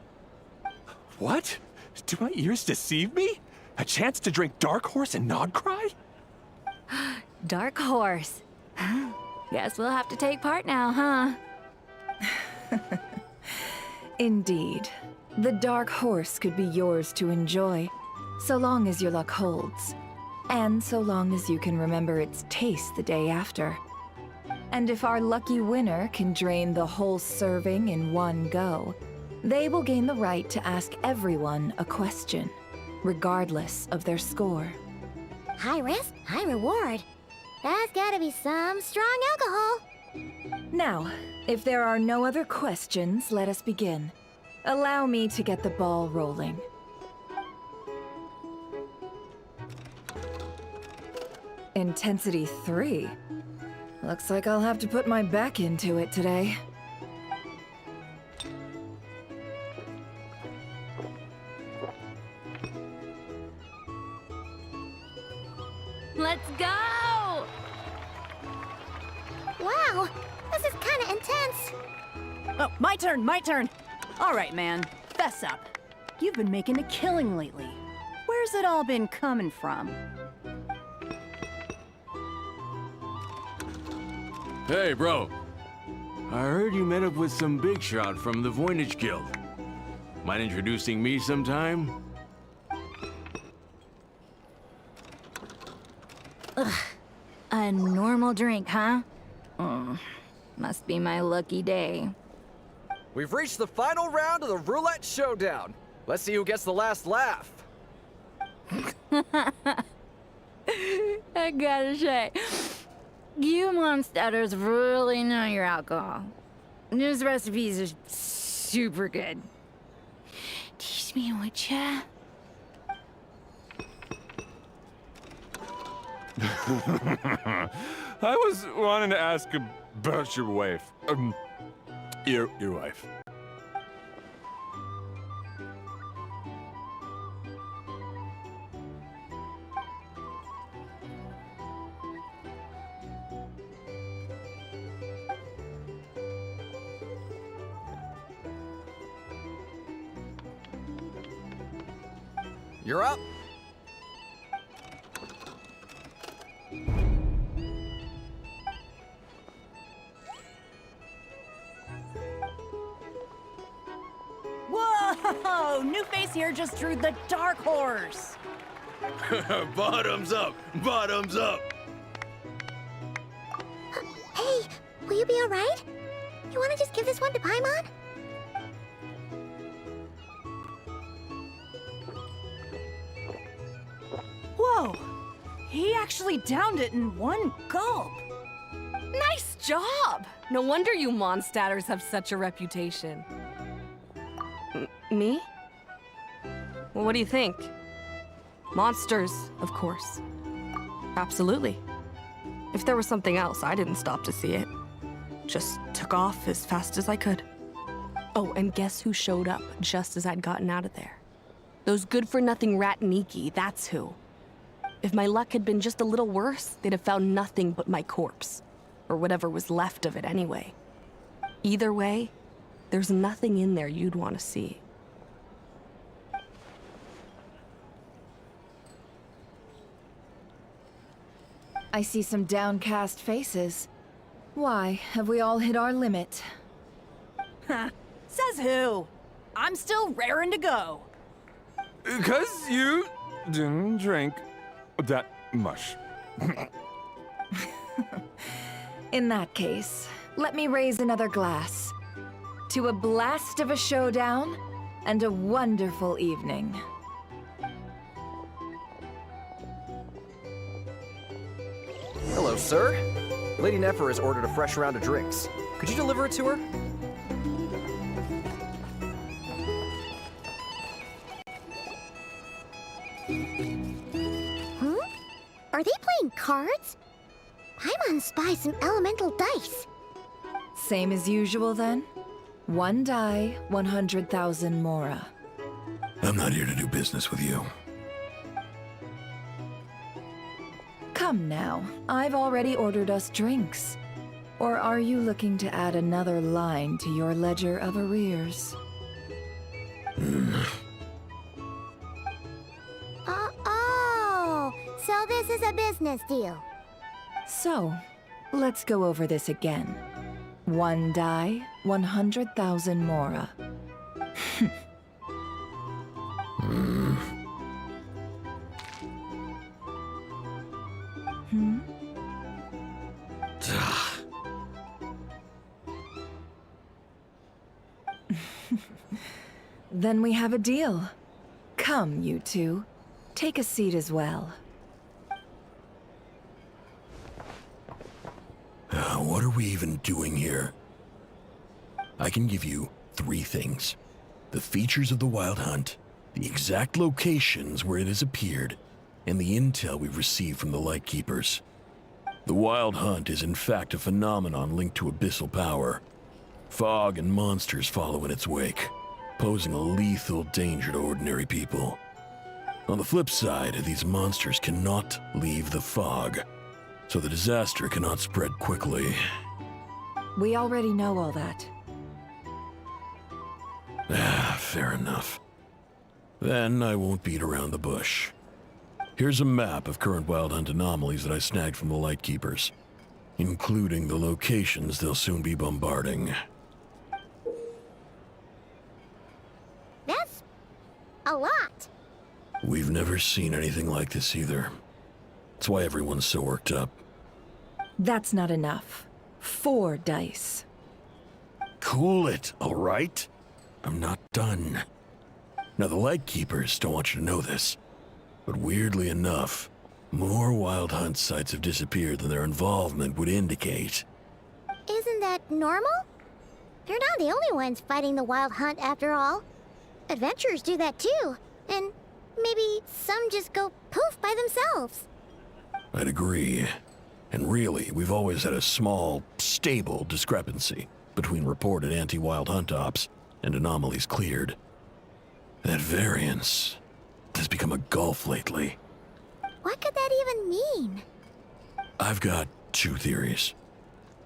Speaker 3: What? Do my ears deceive me? A chance to drink Dark Horse and not cry?
Speaker 7: Dark Horse. Guess we'll have to take part now, huh?
Speaker 9: Indeed. The Dark Horse could be yours to enjoy, so long as your luck holds, and so long as you can remember its taste the day after. And if our lucky winner can drain the whole serving in one go, they will gain the right to ask everyone a question, regardless of their score.
Speaker 4: High risk, high reward. That's gotta be some strong alcohol.
Speaker 9: Now, if there are no other questions, let us begin. Allow me to get the ball rolling. Intensity 3. Looks like I'll have to put my back into it today.
Speaker 7: Let's go!
Speaker 4: Wow, this is kinda intense.
Speaker 16: Oh, my turn. All right, man, fess up. You've been making a killing lately. Where's it all been coming from?
Speaker 1: Hey, bro. I heard you met up with some big shot from the Voynich Guild. Mind introducing me sometime?
Speaker 7: Ugh. A normal drink, huh? Must be my lucky day.
Speaker 11: We've reached the final round of the roulette showdown. Let's see who gets the last laugh.
Speaker 7: I gotta say, you monsters really know your alcohol. These recipes are super good. Teach me, would ya?
Speaker 2: I was wanting to ask about your wife. Your wife.
Speaker 11: You're up.
Speaker 16: Whoa! New face here just drew the Dark Horse.
Speaker 1: Bottoms up! Bottoms up!
Speaker 4: Hey, will you be alright? You wanna just give this one to Paimon?
Speaker 16: Whoa! He actually downed it in one gulp.
Speaker 10: Nice job! No wonder you monstaters have such a reputation. Me? Well, what do you think? Monsters, of course. Absolutely. If there was something else, I didn't stop to see it. Just took off as fast as I could. Oh, and guess who showed up just as I'd gotten out of there? Those good-for-nothing rat Niki, that's who. If my luck had been just a little worse, they'd have found nothing but my corpse. Or whatever was left of it anyway. Either way, there's nothing in there you'd want to see.
Speaker 9: I see some downcast faces. Why, have we all hit our limit?
Speaker 16: Says who? I'm still raring to go.
Speaker 3: 'Cause you didn't drink that much.
Speaker 9: In that case, let me raise another glass. To a blast of a showdown and a wonderful evening.
Speaker 11: Hello, sir. Lady Ineffa has ordered a fresh round of drinks. Could you deliver it to her?
Speaker 4: Are they playing cards? Paimon spies some elemental dice.
Speaker 9: Same as usual then? 1 die, 100,000 mora.
Speaker 2: I'm not here to do business with you.
Speaker 9: Come now, I've already ordered us drinks. Or are you looking to add another line to your ledger of arrears?
Speaker 4: Oh, so this is a business deal.
Speaker 9: So, let's go over this again. 1 die, 100,000 mora. Then we have a deal. Come, you two. Take a seat as well.
Speaker 14: What are we even doing here? I can give you 3 things. The features of the Wild Hunt, the exact locations where it has appeared, and the intel we've received from the Lightkeepers. The Wild Hunt is in fact a phenomenon linked to abyssal power. Fog and monsters follow in its wake, posing a lethal danger to ordinary people. On the flip side, these monsters cannot leave the fog, so the disaster cannot spread quickly.
Speaker 9: We already know all that.
Speaker 14: Fair enough. Then I won't beat around the bush. Here's a map of current Wild Hunt anomalies that I snagged from the Lightkeepers, including the locations they'll soon be bombarding.
Speaker 4: That's a lot.
Speaker 14: We've never seen anything like this either. That's why everyone's so worked up.
Speaker 9: That's not enough. 4 dice.
Speaker 14: Cool it, all right? I'm not done. Now, the Lightkeepers don't want you to know this, but weirdly enough, more Wild Hunt sites have disappeared than their involvement would indicate.
Speaker 4: Isn't that normal? They're not the only ones fighting the Wild Hunt after all. Adventurers do that too, and maybe some just go poof by themselves.
Speaker 14: I'd agree. And really, we've always had a small, stable discrepancy between reported anti-Wild Hunt ops and anomalies cleared. That variance has become a gulf lately.
Speaker 4: What could that even mean?
Speaker 14: I've got 2 theories.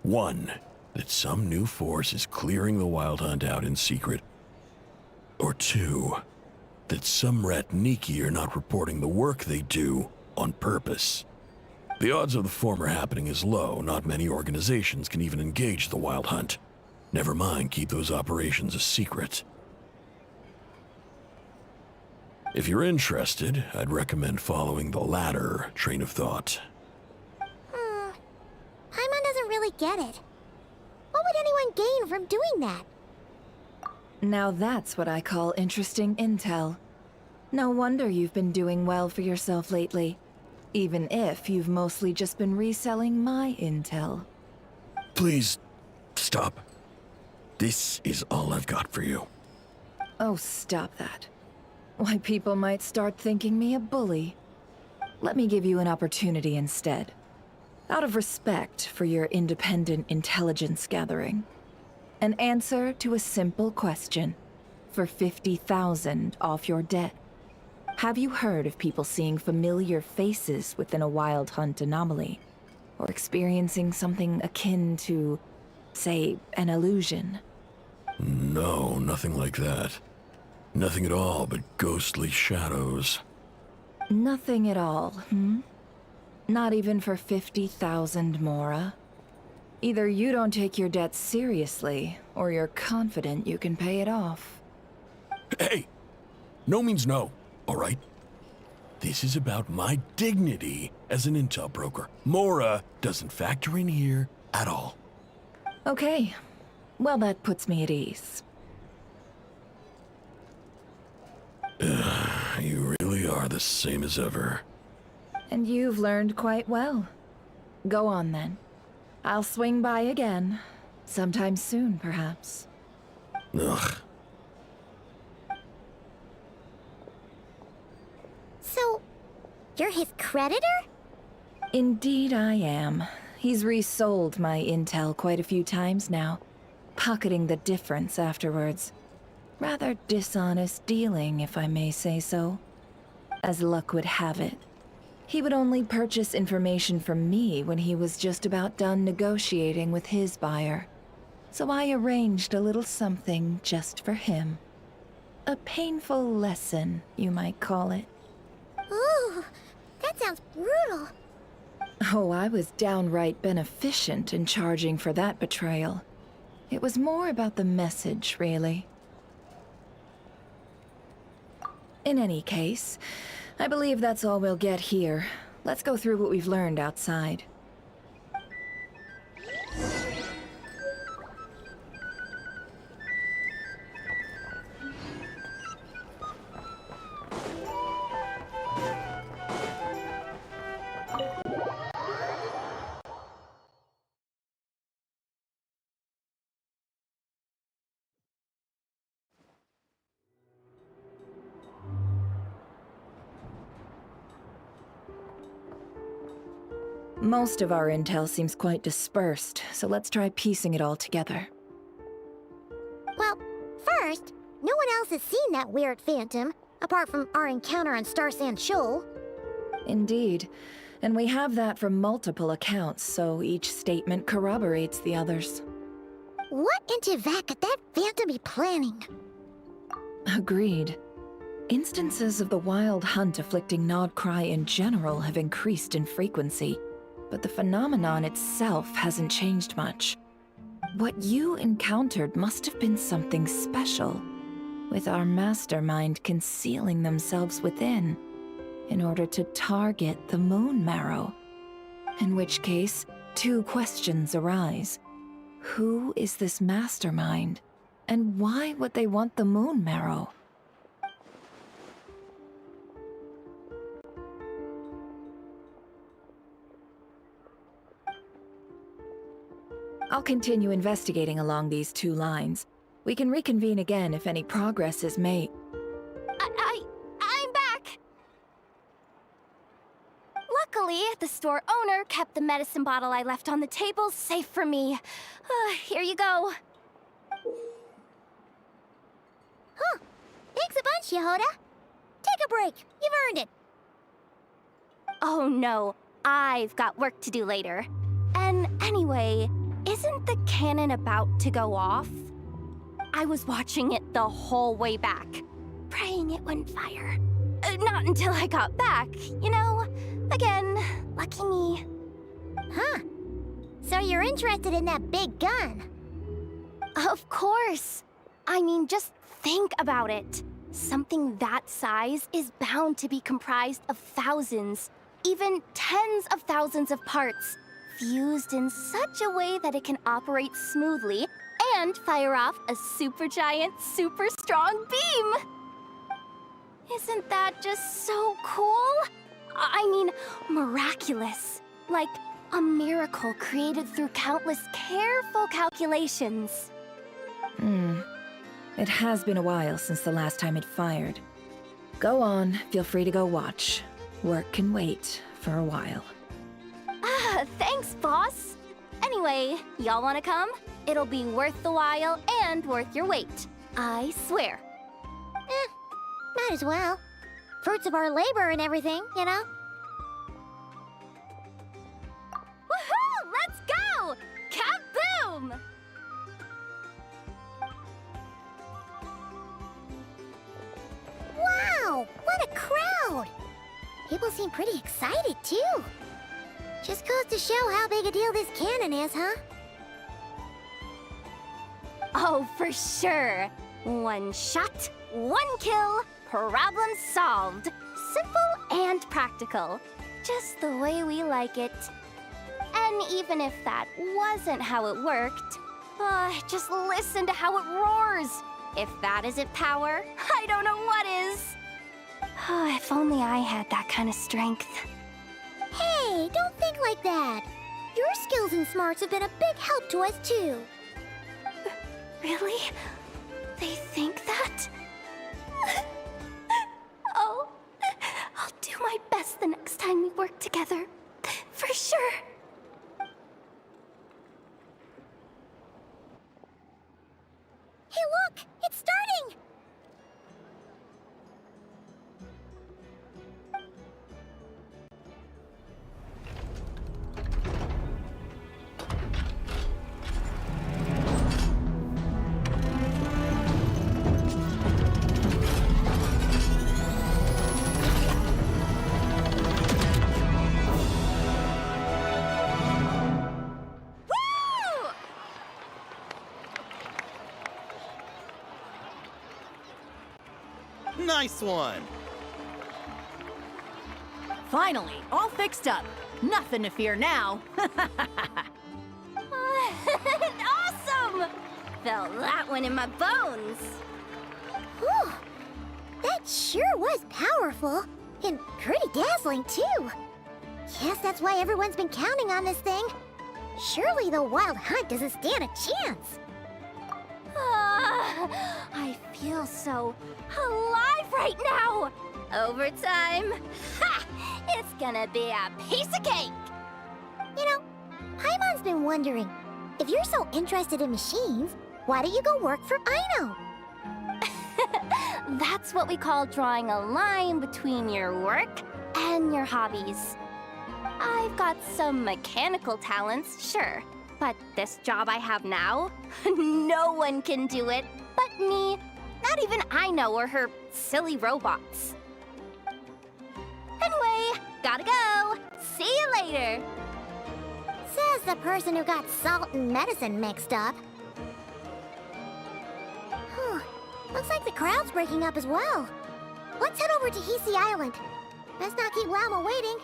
Speaker 14: 1, that some new force is clearing the Wild Hunt out in secret. Or 2, that some rat Niki are not reporting the work they do on purpose. The odds of the former happening is low. Not many organizations can even engage the Wild Hunt. Never mind keep those operations a secret. If you're interested, I'd recommend following the latter train of thought.
Speaker 4: Paimon doesn't really get it. What would anyone gain from doing that?
Speaker 9: Now that's what I call interesting intel. No wonder you've been doing well for yourself lately. Even if you've mostly just been reselling my intel.
Speaker 14: Please, stop. This is all I've got for you.
Speaker 9: Oh, stop that. Why, people might start thinking me a bully. Let me give you an opportunity instead. Out of respect for your independent intelligence gathering. An answer to a simple question for 50,000 off your debt. Have you heard of people seeing familiar faces within a wild hunt anomaly? Or experiencing something akin to, say, an illusion?
Speaker 14: No, nothing like that. Nothing at all but ghostly shadows.
Speaker 9: Nothing at all, hmm? Not even for 50,000 Mora? Either you don't take your debt seriously, or you're confident you can pay it off.
Speaker 14: Hey! No means no, all right? This is about my dignity as an intel broker. Mora doesn't factor in here at all.
Speaker 9: Okay. Well, that puts me at ease.
Speaker 14: You really are the same as ever.
Speaker 9: And you've learned quite well. Go on, then. I'll swing by again. Sometime soon, perhaps.
Speaker 14: Ugh.
Speaker 4: So, you're his creditor?
Speaker 9: Indeed I am. He's resold my intel quite a few times now, pocketing the difference afterwards. Rather dishonest dealing, if I may say so. As luck would have it, he would only purchase information from me when he was just about done negotiating with his buyer. So I arranged a little something just for him. A painful lesson, you might call it.
Speaker 4: Ooh, that sounds brutal.
Speaker 9: Oh, I was downright beneficent in charging for that betrayal. It was more about the message, really. In any case, I believe that's all we'll get here. Let's go through what we've learned outside. Most of our intel seems quite dispersed, so let's try piecing it all together.
Speaker 4: Well, first, no one else has seen that weird phantom, apart from our encounter on Star Sand Shoal.
Speaker 9: Indeed. And we have that from multiple accounts, so each statement corroborates the others.
Speaker 4: What in Kuuvahki could that phantom be planning?
Speaker 9: Agreed. Instances of the wild hunt afflicting Nodcry in general have increased in frequency, but the phenomenon itself hasn't changed much. What you encountered must have been something special, with our mastermind concealing themselves within, in order to target the Moon Marrow. In which case, two questions arise. Who is this mastermind, and why would they want the Moon Marrow? I'll continue investigating along these two lines. We can reconvene again if any progress is made.
Speaker 7: I'm back! Luckily, the store owner kept the medicine bottle I left on the table safe for me. Here you go.
Speaker 4: Huh. Thanks a bunch, Yehoda. Take a break. You've earned it.
Speaker 7: Oh no, I've got work to do later. And anyway, isn't the cannon about to go off? I was watching it the whole way back, praying it wouldn't fire. Not until I got back, you know? Again, lucky me.
Speaker 4: Huh. So you're interested in that big gun?
Speaker 7: Of course. I mean, just think about it. Something that size is bound to be comprised of thousands, even tens of thousands of parts, fused in such a way that it can operate smoothly and fire off a supergiant, super strong beam! Isn't that just so cool? I mean, miraculous. Like a miracle created through countless careful calculations.
Speaker 9: It has been a while since the last time it fired. Go on, feel free to go watch. Work can wait for a while.
Speaker 7: Thank boss. Anyway, y'all wanna come? It'll be worth the while and worth your wait. I swear.
Speaker 4: Might as well. Fruits of our labor and everything, you know?
Speaker 7: Woohoo! Let's go! Kaboom!
Speaker 4: Wow! What a crowd! People seem pretty excited, too. Just goes to show how big a deal this cannon is, huh?
Speaker 7: Oh, for sure. One shot, one kill, problem solved. Simple and practical. Just the way we like it. And even if that wasn't how it worked, just listen to how it roars. If that isn't power, I don't know what is. If only I had that kind of strength.
Speaker 4: Hey, don't think like that. Your skills and smarts have been a big help to us, too.
Speaker 7: Really? They think that? Oh, I'll do my best the next time we work together. For sure.
Speaker 4: Hey, look! It's starting!
Speaker 13: Nice one!
Speaker 16: Finally, all fixed up. Nothing to fear now.
Speaker 7: Awesome! Felt that one in my bones.
Speaker 4: Whew! That sure was powerful. And pretty dazzling, too. Guess that's why everyone's been counting on this thing. Surely the Wild Hunt doesn't stand a chance.
Speaker 7: I feel so alive right now! Overtime? Ha! It's gonna be a piece of cake!
Speaker 4: You know, Paimon's been wondering, if you're so interested in machines, why don't you go work for Aino?
Speaker 7: That's what we call drawing a line between your work and your hobbies. I've got some mechanical talents, sure. But this job I have now, no one can do it but me. Not even Aino or her silly robots. Anyway, gotta go. See you later.
Speaker 4: Says the person who got salt and medicine mixed up. Looks like the crowd's breaking up as well. Let's head over to Hisi Island. Best not keep Lama waiting.